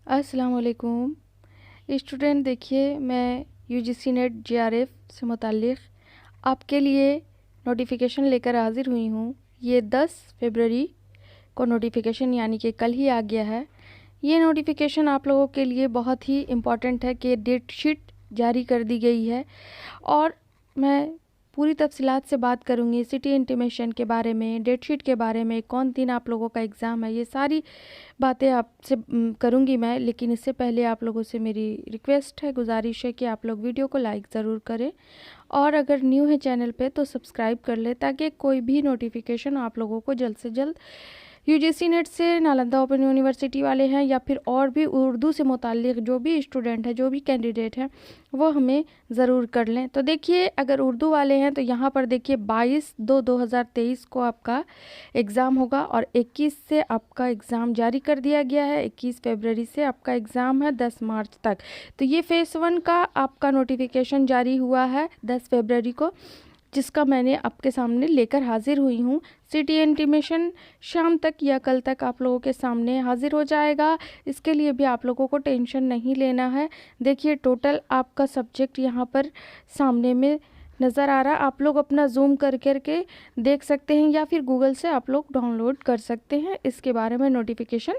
अस्सलाम वालेकुम स्टूडेंट। देखिए, मैं यूजीसी नेट जेआरएफ से मुताल्लिक़ आपके लिए नोटिफिकेशन लेकर हाज़िर हुई हूँ। ये 10 फरवरी को नोटिफिकेशन यानी कि कल ही आ गया है। ये नोटिफिकेशन आप लोगों के लिए बहुत ही इम्पॉर्टेंट है कि डेट शीट जारी कर दी गई है और मैं पूरी तफसीलात से बात करूँगी सिटी इंटीमेशन के बारे में, डेट शीट के बारे में, कौन दिन आप लोगों का एग्ज़ाम है, ये सारी बातें आपसे करूँगी मैं। लेकिन इससे पहले आप लोगों से मेरी रिक्वेस्ट है, गुजारिश है कि आप लोग वीडियो को लाइक ज़रूर करें और अगर न्यू है चैनल पे तो सब्सक्राइब कर ले ताकि कोई भी नोटिफिकेशन आप लोगों को जल्द से जल्द यूजीसी नेट से, नालंदा ओपन यूनिवर्सिटी वाले हैं या फिर और भी उर्दू से मुताल्लिक़ जो भी स्टूडेंट है, जो भी कैंडिडेट हैं, वो हमें ज़रूर कर लें। तो देखिए, अगर उर्दू वाले हैं तो यहाँ पर देखिए 22/2/2023 को आपका एग्ज़ाम होगा और 21 से आपका एग्ज़ाम जारी कर दिया गया है। 21 फरवरी से आपका एग्ज़ाम है 10 मार्च तक। तो ये फ़ेज़ 1 का आपका नोटिफिकेशन जारी हुआ है 10 फरवरी को, जिसका मैंने आपके सामने लेकर हाज़िर हुई हूँ। सिटी इंटीमेशन शाम तक या कल तक आप लोगों के सामने हाज़िर हो जाएगा। इसके लिए भी आप लोगों को टेंशन नहीं लेना है। देखिए, टोटल आपका सब्जेक्ट यहाँ पर सामने में नज़र आ रहा है। आप लोग अपना जूम कर के देख सकते हैं या फिर गूगल से आप लोग डाउनलोड कर सकते हैं। इसके बारे में नोटिफिकेशन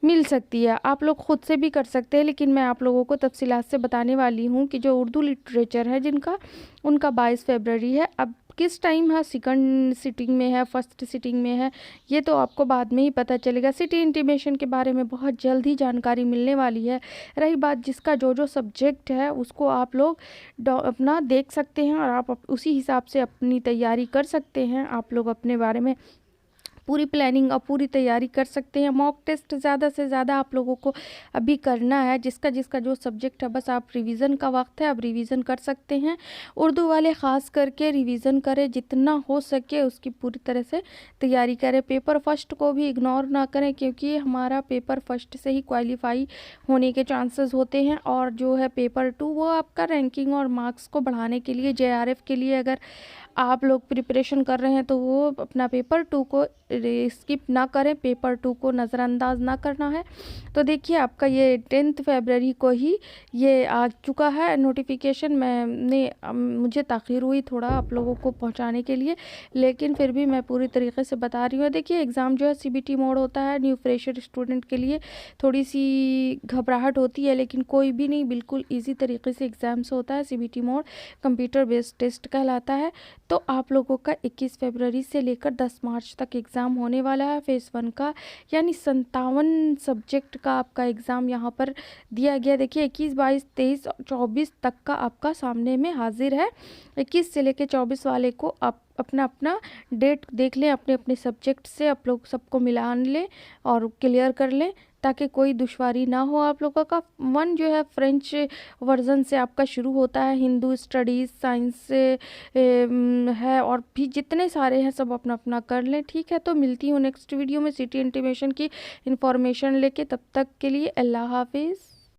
मिल सकती है, आप लोग ख़ुद से भी कर सकते हैं, लेकिन मैं आप लोगों को तफसीलात से बताने वाली हूँ कि जो उर्दू लिटरेचर है जिनका, उनका 22 फरवरी है। अब किस टाइम है, सेकंड सिटिंग में है, फर्स्ट सिटिंग में है, ये तो आपको बाद में ही पता चलेगा। सिटी इंटीमेशन के बारे में बहुत जल्द ही जानकारी मिलने वाली है। रही बात जिसका जो सब्जेक्ट है उसको आप लोग अपना देख सकते हैं और आप उसी हिसाब से अपनी तैयारी कर सकते हैं। आप लोग अपने बारे में पूरी प्लानिंग और पूरी तैयारी कर सकते हैं। मॉक टेस्ट ज़्यादा से ज़्यादा आप लोगों को अभी करना है। जिसका जो सब्जेक्ट है, बस आप रिवीजन का वक्त है, अब रिवीजन कर सकते हैं। उर्दू वाले ख़ास करके रिवीजन करें, जितना हो सके उसकी पूरी तरह से तैयारी करें। पेपर फर्स्ट को भी इग्नोर ना करें क्योंकि हमारा पेपर फर्स्ट से ही क्वालिफाई होने के चांसेस होते हैं और जो है पेपर 2 वो आपका रैंकिंग और मार्क्स को बढ़ाने के लिए, जेआरएफ के लिए अगर आप लोग प्रिपरेशन कर रहे हैं तो वो अपना पेपर 2 को स्किप ना करें, पेपर 2 को नज़रअंदाज ना करना है। तो देखिए, आपका ये 10 फरवरी को ही ये आ चुका है नोटिफिकेशन। मुझे ताख़ीर हुई थोड़ा आप लोगों को पहुंचाने के लिए, लेकिन फिर भी मैं पूरी तरीके से बता रही हूँ। देखिए, एग्ज़ाम जो है सीबीटी मोड होता है। न्यू फ्रेशर स्टूडेंट के लिए थोड़ी सी घबराहट होती है, लेकिन कोई भी नहीं, बिल्कुल ईजी तरीके से एग्ज़ाम से होता है। CBT mode computer based test कहलाता है। तो आप लोगों का 21 फरवरी से लेकर 10 मार्च तक एग्ज़ाम होने वाला है फ़ेज़ 1 का, यानी 57 सब्जेक्ट का आपका एग्ज़ाम यहाँ पर दिया गया। देखिए, 21, 22, 23 और 24 तक का आपका सामने में हाजिर है। 21 से लेकर 24 वाले को आप अपना अपना डेट देख लें, अपने अपने सब्जेक्ट से आप लोग सबको मिलान लें और क्लियर कर लें ताकि कोई दुश्वारी ना हो। आप लोगों का 1 जो है फ्रेंच वर्ज़न से आपका शुरू होता है। हिंदू स्टडीज़, साइंस से है और भी जितने सारे हैं सब अपना अपना कर लें, ठीक है। तो मिलती हूँ नेक्स्ट वीडियो में सिटी इंटीमेशन की इंफॉर्मेशन लेके। तब तक के लिए अल्लाह हाफिज़।